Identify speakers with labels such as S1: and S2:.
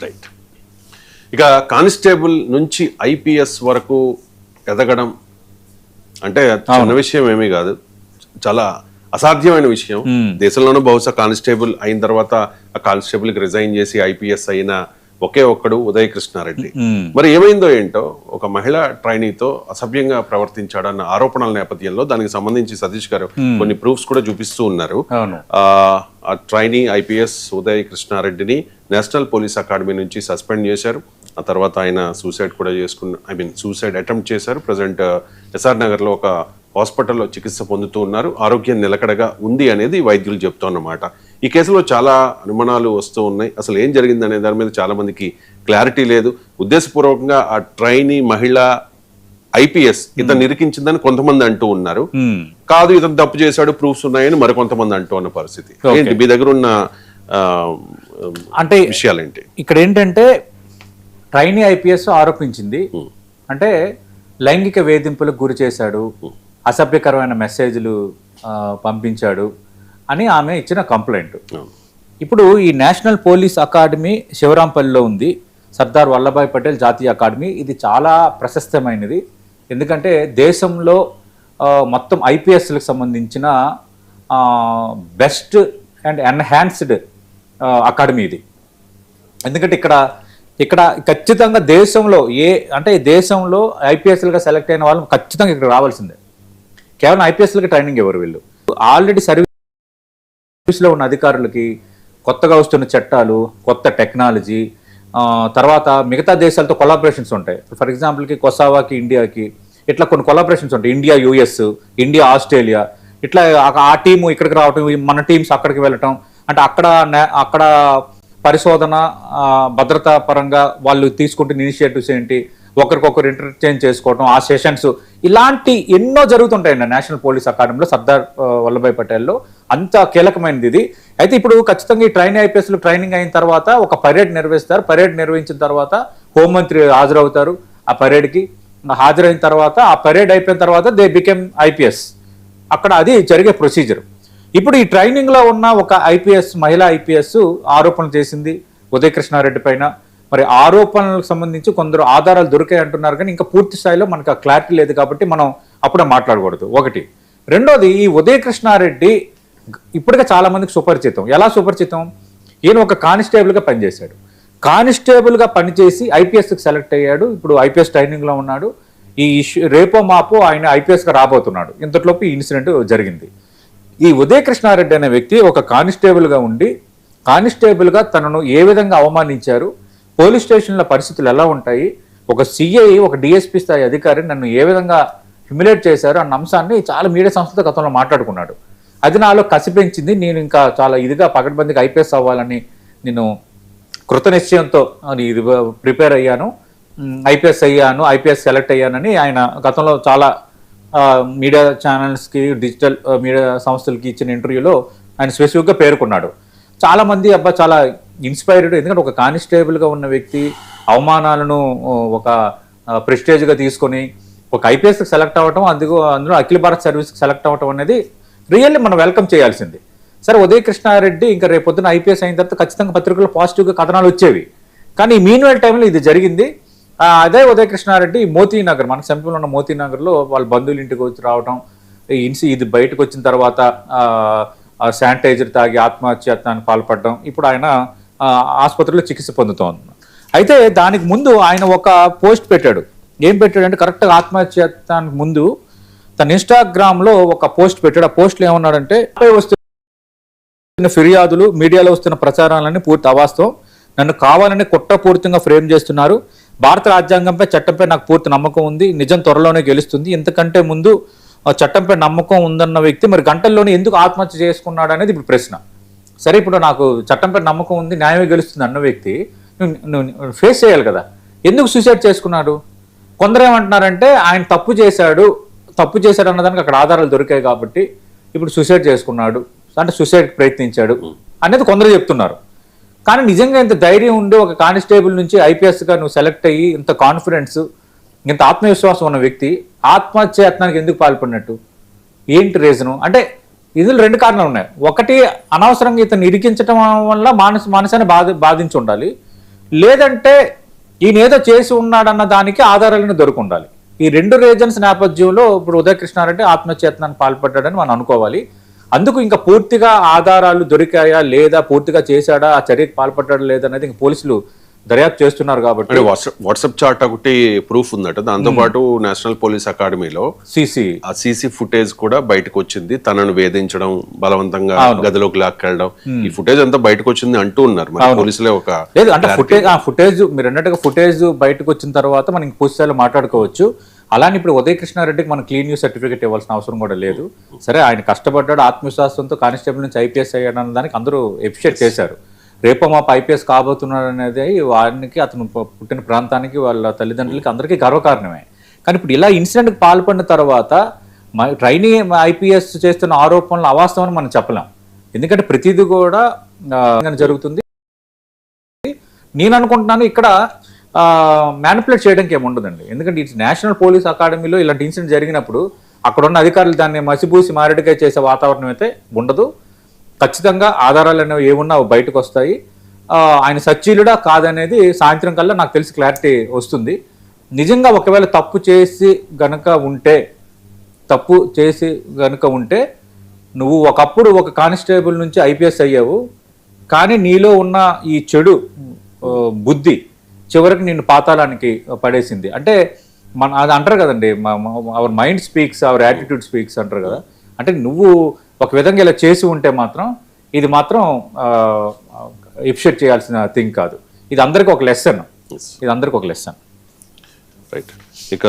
S1: Right. ఇక constable నుంచి IPS వరకు ఎదగడం అంటే చిన్న విషయం ఏమీ కాదు, చాలా అసాధ్యమైన విషయం. దేశంలోనూ బహుశా కానిస్టేబుల్ అయిన తర్వాత ఆ కానిస్టేబుల్ కి రిజైన్ చేసి ఐపీఎస్ అయిన ఒకే ఒక్కడు ఉదయ్ కృష్ణారెడ్డి. మరి ఏమైందో ఏంటో, ఒక మహిళా ట్రైనీతో అసభ్యంగా ప్రవర్తించాడన్న ఆరోపణల నేపథ్యంలో దానికి సంబంధించి సతీష్ గారు కొన్ని ప్రూఫ్స్ కూడా చూపిస్తూ ఉన్నారు. ఆ ట్రైనీ ఐపీఎస్ ఉదయ్ కృష్ణారెడ్డిని నేషనల్ పోలీస్ అకాడమీ నుంచి సస్పెండ్ చేశారు. ఆ తర్వాత ఆయన సూసైడ్ కూడా సూసైడ్ అటెంప్ట్ చేశారు. ప్రజెంట్ ఎస్ఆర్ నగర్ లో ఒక హాస్పిటల్లో చికిత్స పొందుతూ ఉన్నారు. ఆరోగ్యం నిలకడగా ఉంది అనేది వైద్యులు చెప్తున్నమాట. ఈ కేసులో చాలా అనుమానాలు వస్తూ ఉన్నాయి. అసలు ఏం జరిగింది అనే దాని మీద చాలా మందికి క్లారిటీ లేదు. ఉద్దేశపూర్వకంగా ఆ ట్రైనీ మహిళ ఐపీఎస్ ఇతను నిరికించిందని కొంతమంది అంటూ ఉన్నారు. కాదు, ఇతను తప్పు చేశాడు, ప్రూఫ్స్ ఉన్నాయని మరికొంతమంది అంటూ ఉన్న పరిస్థితి. ఏంటి మీ దగ్గర ఉన్న అంటే విషయాలేంటి?
S2: ఇక్కడ ఏంటంటే ట్రైనీ ఐపీఎస్ ఆరోపించింది అంటే లైంగిక వేధింపులకు గురి చేశాడు, అసభ్యకరమైన మెసేజ్లు పంపించాడు అని ఆమె ఇచ్చిన కంప్లైంట్. ఇప్పుడు ఈ నేషనల్ పోలీస్ అకాడమీ శివరాంపల్లిలో ఉంది, సర్దార్ వల్లభాయ్ పటేల్ జాతీయ అకాడమీ. ఇది చాలా ప్రశస్తమైనది, ఎందుకంటే దేశంలో మొత్తం ఐపీఎస్లకు సంబంధించిన బెస్ట్ అండ్ ఎన్హాన్స్డ్ అకాడమీ ఇది. ఎందుకంటే ఇక్కడ ఖచ్చితంగా దేశంలో దేశంలో ఐపీఎస్లుగా సెలెక్ట్ అయిన వాళ్ళు ఖచ్చితంగా ఇక్కడ రావాల్సిందే. కేవలం ఐపీఎస్లకి ట్రైనింగ్ ఎవరు, వీళ్ళు ఆల్రెడీ సర్వీస్లో ఉన్న అధికారులకి కొత్తగా వస్తున్న చట్టాలు, కొత్త టెక్నాలజీ, తర్వాత మిగతా దేశాలతో కొలాబరేషన్స్ ఉంటాయి. ఫర్ ఎగ్జాంపుల్కి కొసావాకి ఇండియాకి ఇట్లా కొన్ని కొలాబరేషన్స్ ఉంటాయి. ఇండియా యుఎస్, ఇండియా ఆస్ట్రేలియా, ఇట్లా ఆ టీము ఇక్కడికి రావటం, మన టీమ్స్ అక్కడికి వెళ్ళటం, అంటే అక్కడ పరిశోధన భద్రతా పరంగా వాళ్ళు తీసుకుంటున్న ఇనిషియేటివ్స్ ఏంటి, ఒకరికొకరు ఇంటర్చేంజ్ చేసుకోవడం, ఆ సెషన్స్, ఇలాంటి ఎన్నో జరుగుతుంటాయండి నేషనల్ పోలీస్ అకాడమీలో సర్దార్ వల్లభాయ్ పటేల్లో. అంత కీలకమైనది ఇది. అయితే ఇప్పుడు ఖచ్చితంగా ఈ ట్రైనింగ్ ఐపీఎస్లో ట్రైనింగ్ అయిన తర్వాత ఒక పరేడ్ నిర్వహిస్తారు. పరేడ్ నిర్వహించిన తర్వాత హోంమంత్రి హాజరవుతారు. ఆ పరేడ్కి హాజరైన తర్వాత, ఆ పరేడ్ అయిపోయిన తర్వాత దే బికెమ్ ఐపీఎస్. అక్కడ అది జరిగే ప్రొసీజర్. ఇప్పుడు ఈ ట్రైనింగ్ లో ఉన్న ఒక ఐపీఎస్, మహిళా ఐపీఎస్ ఆరోపణలు చేసింది ఉదయ్ కృష్ణారెడ్డి పైన. మరి ఆరోపణలకు సంబంధించి కొందరు ఆధారాలు దొరికాయి అంటున్నారు, కానీ ఇంకా పూర్తి స్థాయిలో మనకు ఆ క్లారిటీ లేదు కాబట్టి మనం అప్పుడే మాట్లాడకూడదు. ఒకటి. రెండోది, ఈ ఉదయ్ కృష్ణారెడ్డి ఇప్పటికే చాలా మందికి సుపరిచితం. ఎలా సుపరిచితం? ఈయన ఒక కానిస్టేబుల్గా పనిచేశాడు. కానిస్టేబుల్గా పనిచేసి ఐపీఎస్కి సెలెక్ట్ అయ్యాడు. ఇప్పుడు ఐపీఎస్ ట్రైనింగ్లో ఉన్నాడు. ఈ ఇష్యూ రేపో మాపో ఆయన ఐపీఎస్గా రాబోతున్నాడు. ఇంతలోపు ఈ ఇన్సిడెంట్ జరిగింది. ఈ ఉదయ్ కృష్ణారెడ్డి అనే వ్యక్తి ఒక కానిస్టేబుల్గా ఉండి, కానిస్టేబుల్గా తనను ఏ విధంగా అవమానించారు, పోలీస్ స్టేషన్ల పరిస్థితులు ఎలా ఉంటాయి, ఒక సిఐ, ఒక డిఎస్పీ స్థాయి అధికారి నన్ను ఏ విధంగా హ్యూమిలేట్ చేశారు అన్న అంశాన్ని చాలా మీడియా సంస్థతో గతంలో మాట్లాడుకున్నాడు. అది నాలో కసి పెంచింది. నేను ఇంకా చాలా ఇదిగా పకడ్బందీగా ఐపీఎస్ అవ్వాలని నేను కృత నిశ్చయంతో ఇది ప్రిపేర్ అయ్యాను, ఐపీఎస్ అయ్యాను, ఐపీఎస్ సెలెక్ట్ అయ్యానని ఆయన గతంలో చాలా మీడియా ఛానల్స్కి, డిజిటల్ మీడియా సంస్థలకి ఇచ్చిన ఇంటర్వ్యూలో ఆయన స్పెసిఫిక్గా పేర్కొన్నాడు. చాలామంది చాలా ఇన్స్పైర్డ్, ఎందుకంటే ఒక కానిస్టేబుల్గా ఉన్న వ్యక్తి అవమానాలను ఒక ప్రెస్టేజ్గా తీసుకొని ఒక ఐపీఎస్కి సెలెక్ట్ అవ్వటం, అందులో అఖిల భారత్ సర్వీస్కి సెలెక్ట్ అవ్వటం అనేది రియల్లీ మనం వెల్కమ్ చేయాల్సింది. సరే, ఉదయ్ కృష్ణారెడ్డి ఇంకా రేపొద్దున ఐపీఎస్ అయిన తర్వాత ఖచ్చితంగా పత్రికల్లో పాజిటివ్గా కథనాలు వచ్చేవి. కానీ మీన్వైల్ టైంలో ఇది జరిగింది. అదే ఉదయ్ కృష్ణారెడ్డి మోతీనగర్, మన సమీపంలో ఉన్న మోతీనగర్లో వాళ్ళ బంధువుల ఇంటికి వచ్చి రావడం, ఇది బయటకు వచ్చిన తర్వాత శానిటైజర్ తాగి ఆత్మహత్యానికి పాల్పడడం, ఇప్పుడు ఆయన ఆసుపత్రిలో చికిత్స పొందుతోంది. అయితే దానికి ముందు ఆయన ఒక పోస్ట్ పెట్టాడు. ఏం పెట్టాడంటే, కరెక్ట్గా ఆత్మహత్యానికి ముందు తన ఇన్స్టాగ్రామ్లో ఒక పోస్ట్ పెట్టాడు. ఆ పోస్ట్లో ఏమన్నాడంటే, వస్తున్న ఫిర్యాదులు, మీడియాలో వస్తున్న ప్రచారాలన్నీ పూర్తి అవాస్తవం, నన్ను కావాలని కుట్రపూరితంగా ఫ్రేమ్ చేస్తున్నారు, భారత రాజ్యాంగంపై, చట్టంపై నాకు పూర్తి నమ్మకం ఉంది, నిజం త్వరలోనే గెలుస్తుంది, ఇంతకంటే ముందు చట్టంపై నమ్మకం ఉందన్న వ్యక్తి మరి గంటల్లోనే ఎందుకు ఆత్మహత్య చేసుకున్నాడు అనేది ఇప్పుడు ప్రశ్న. సరే, ఇప్పుడు నాకు చట్టంపై నమ్మకం ఉంది, న్యాయమే గెలుస్తుంది అన్న వ్యక్తి నువ్వు ఫేస్ చేయాలి కదా, ఎందుకు సూసైడ్ చేసుకున్నాడు? కొందరు ఏమంటున్నారంటే ఆయన తప్పు చేశాడు అన్నదానికి అక్కడ ఆధారాలు దొరికాయి కాబట్టి ఇప్పుడు సూసైడ్ చేసుకున్నాడు, అంటే సూసైడ్కి ప్రయత్నించాడు అనేది కొందరు చెప్తున్నారు. కానీ నిజంగా ఇంత ధైర్యం ఉండి ఒక కానిస్టేబుల్ నుంచి ఐపీఎస్గా నువ్వు సెలెక్ట్ అయ్యి ఇంత కాన్ఫిడెన్స్, ఇంత ఆత్మవిశ్వాసం ఉన్న వ్యక్తి ఆత్మహత్యాయత్నానికి ఎందుకు పాల్పడినట్టు? ఏంటి రీజను? అంటే ఇందులో రెండు కారణాలు ఉన్నాయి. ఒకటి, అనవసరంగా ఇతను ఇరికించడం వల్ల మానసాన్ని బాధించి ఉండాలి. లేదంటే ఈయన ఏదో చేసి ఉన్నాడన్న దానికి ఆధారాలను దొరుకుండాలి. ఈ 2 రీజన్స్ నేపథ్యంలో ఇప్పుడు ఉదయ కృష్ణారెడ్డి ఆత్మహత్యాయత్నానికి పాల్పడ్డాడని మనం అనుకోవాలి. అందుకు ఇంకా పూర్తిగా ఆధారాలు దొరికాయా లేదా, పూర్తిగా చేశాడా, ఆ చర్యకు పాల్పడ్డాడా లేదనేది ఇంకా పోలీసులు దర్యాప్తు చేస్తున్నారు కాబట్టి.
S1: అంటే వాట్సాప్ చాట్ ఒకటి ప్రూఫ్ ఉందట. దాంతో పాటు నేషనల్ పోలీస్ అకాడమీలో ఆ సీసీ ఫుటేజ్ కూడా బయటకు వచ్చింది. తనను వేధించడం, బలవంతంగా గదిలోకి లాక్కెళ్ళడం, ఈ ఫుటేజ్ అంతా బయటకు వచ్చింది అంటూ ఉన్నారు. మరి పోలీసులే ఒక
S2: లేదు అంటే ఫుటేజ్ మీరు అన్నట్టుగా ఫుటేజ్ బయటకు వచ్చిన తర్వాత మనం పూర్తి స్థాయిలో మాట్లాడుకోవచ్చు. అలానే ఇప్పుడు ఉదయ కృష్ణారెడ్డికి మనం క్లీన్ న్యూస్ సర్టిఫికేట్ ఇవ్వాల్సిన అవసరం కూడా లేదు. సరే, ఆయన కష్టపడ్డాడు, ఆత్మవిశ్వాసంతో కానిస్టేబుల్ నుంచి ఐపీఎస్ అయ్యాడన్న దానికి అందరూ ఎప్రిషియేట్ చేశారు. రేపో మాపు ఐపీఎస్ కాబోతున్నాడు అనేది వారికి, అతను పుట్టిన ప్రాంతానికి, వాళ్ళ తల్లిదండ్రులకి అందరికీ గర్వకారణమే. కానీ ఇప్పుడు ఇలా ఇన్సిడెంట్కి పాల్పడిన తర్వాత ట్రైనీ ఐపీఎస్ చేస్తున్న ఆరోపణలు అవాస్తవని మనం చెప్పలేం. ఎందుకంటే ప్రతిదీ కూడా జరుగుతుంది. నేను అనుకుంటున్నాను ఇక్కడ మ్యానిపులేట్ చేయడానికి ఏముండదండి. ఎందుకంటే ఇట్స్ నేషనల్ పోలీస్ అకాడమీలో ఇలాంటి ఇన్సిడెంట్ జరిగినప్పుడు అక్కడ ఉన్న అధికారులు దాన్ని మసిపూసి మారేడుకాయ చేసే వాతావరణం అయితే ఉండదు. ఖచ్చితంగా ఆధారాలు అనేవి ఏమున్నా బయటకు వస్తాయి. ఆయన సచ్చీలుడా కాదనేది సాయంత్రం కల్లా నాకు తెలిసి క్లారిటీ వస్తుంది. నిజంగా ఒకవేళ తప్పు చేసి గనక ఉంటే నువ్వు ఒకప్పుడు ఒక కానిస్టేబుల్ నుంచి ఐపీఎస్ అయ్యావు, కానీ నీలో ఉన్న ఈ చెడు బుద్ధి చివరికి నిన్ను పాతాళానికి పడేసింది. అంటే అది అంటారు కదండి, our mind speaks, our attitude speaks అంటారు కదా. అంటే నువ్వు ఒక విధంగా ఇలా చేసి ఉంటే మాత్రం ఇది మాత్రం ఎప్రిషియేట్ చేయాల్సిన థింగ్ కాదు. ఇది అందరికీ ఒక లెసన్.
S1: రైట్. ఇక